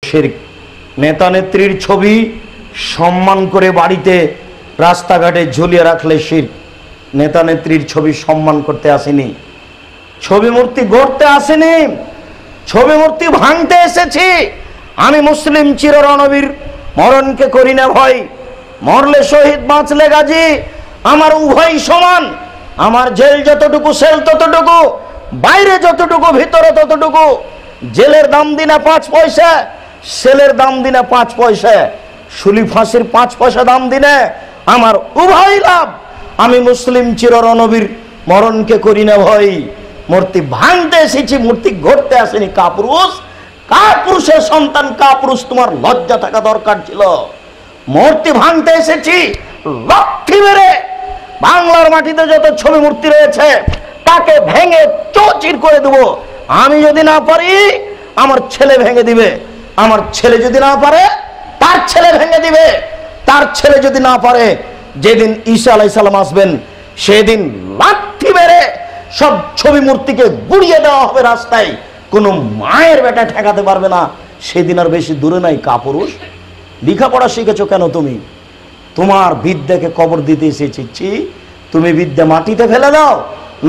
শিরক। নেতা নেত্রীর ছবি সম্মান করে বাড়িতে রাস্তাঘাটে ঝুলিয়ে রাখলে শিরক। নেতা নেত্রীর ছবি সম্মান করতে আসেনি, ছবি মূর্তি গড়তে আসেনি, ছবি মূর্তি ভাঙতে এসেছি। আমি মুসলিম চিররণবীর, মরণকে করি না ভয়, মরলে শহীদ বাঁচলে গাজী, আমার উভয় সমান। আমার জেল যতটুকু সেল ততটুকু, বাইরে যতটুকু ভিতরে ততটুকু। জেলের দাম দিনা 5 পয়সা, সেলের দাম দিনা 5 পয়সা, শুলি ফাঁসির 5 পয়সা দাম দিনে আমার উভয় লাভ। আমি মুসলিম চিররণবীর, মরণকে করি না ভয়। মূর্তি ভাঙতে এসেছি, মূর্তি গড়তে আসেনি। কাপুরুষ, কাপুরুষের সন্তান কাপুরুষ, তোমার লজ্জা থাকা দরকার ছিল। মূর্তি ভাঙতে এসেছি, লাঠি মেরে বাংলার মাটিতে যত ছবি মূর্তি রয়েছে তাকে ভেঙে চৌচির করে দেব। আমি যদি না পারি আমার ছেলে ভেঙে দিবে, আমার ছেলে যদি না পারে তার ছেলে ভেঙে দিবে, তার ছেলে যদি না পারে, যেদিন ঈসা আলাইহিস সালাম আসবেন সেদিন লাঠি মেরে সব ছবি মূর্তিকে গুড়িয়ে দেওয়া হবে রাস্তায়। কোনো মায়ের বেটা ঠেকাতে পারবে না। সেদিন আর বেশি দূরে নাই। কাপুরুষ, লেখাপড়া শিখেছো কেন তুমি? তোমার বিদ্যাকে কবর দিতে এসেছি। তুমি বিদ্যা মাটিতে ফেলে দাও,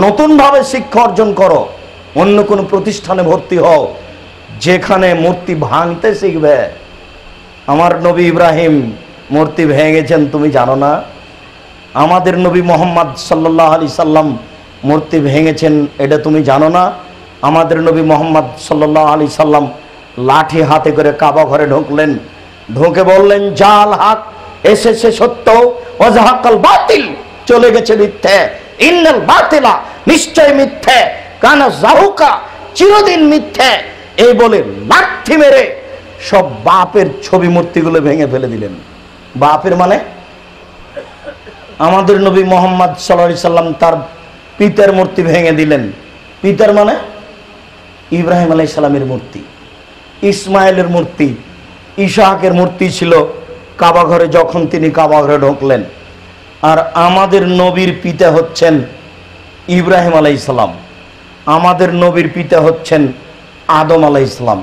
নতুন ভাবে শিক্ষা অর্জন করো, অন্য কোনো প্রতিষ্ঠানে ভর্তি হও যেখানে মূর্তি ভাঙতে শিখবে। আমার নবী ইব্রাহিম মূর্তি ভেঙেছেন, তুমি জানো না? আমাদের নবী মোহাম্মদ সাল্লাল্লাহু আলাইহি সাল্লাম মূর্তি ভেঙেছেন, এটা তুমি জানো না? আমাদের নবী মোহাম্মদ সাল্লাল্লাহু আলাইহি সাল্লাম লাঠি হাতে করে কাবা ঘরে ঢুকলেন, ঢুকে বললেন জাল হক, এসেছে সত্য, ওয়াজাহাকাল বাতিল, চলে গেছে মিথ্যে। ইন্নাল বাতিলা, নিশ্চয় মিথ্যে, কানা জাহুকা, চিরদিন মিথ্যে। এই বলে লাঠি মেরে সব বাপের ছবি মূর্তিগুলো ভেঙে ফেলে দিলেন। বাপের মানে আমাদের নবী মোহাম্মদ সাল্লাল্লাহু আলাইহি সাল্লাম তার পিতার মূর্তি ভেঙে দিলেন। পিতার মানে ইব্রাহিম আলাইহিস সালামের মূর্তি, ইসমাইলের মূর্তি, ইসহাকের মূর্তি ছিল কাবা ঘরে যখন তিনি কাবা ঘরে ঢুকলেন। আর আমাদের নবীর পিতা হচ্ছেন ইব্রাহিম আলাইহিস সালাম, আমাদের নবীর পিতা হচ্ছেন আদম আলাইহিস সালাম।